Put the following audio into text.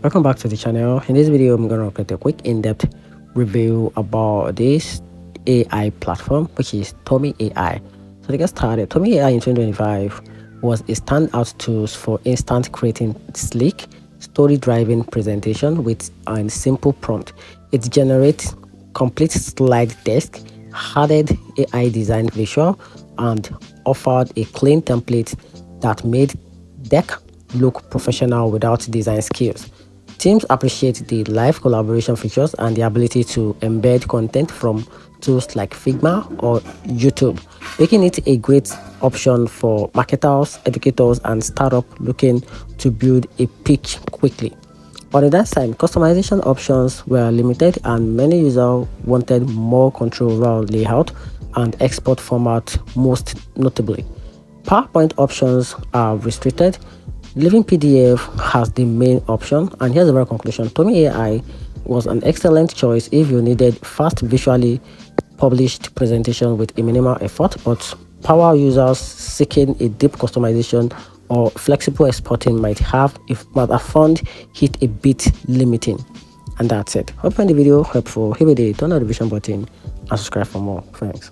Welcome back to the channel. In this video, I'm going to get a quick in-depth review about this AI platform, which is Tome AI. So to get started, Tome AI in 2025 was a standout tool for instant creating sleek, story-driven presentation with a simple prompt. It generates complete slide deck, added AI designed visual, and offered a clean template that made deck look professional without design skills. Teams appreciate the live collaboration features and the ability to embed content from tools like Figma or YouTube, making it a great option for marketers, educators, and startups looking to build a pitch quickly. On the downside, customization options were limited and many users wanted more control over layout and export format, most notably. PowerPoint options are restricted. Leaving PDF has the main option, and here's the very conclusion. Tome AI was an excellent choice if you needed fast visually published presentation with a minimal effort, but power users seeking a deep customization or flexible exporting might have found it a bit limiting. And that's it. Hope you find the video helpful. Hit the turn notification button and subscribe for more. Thanks.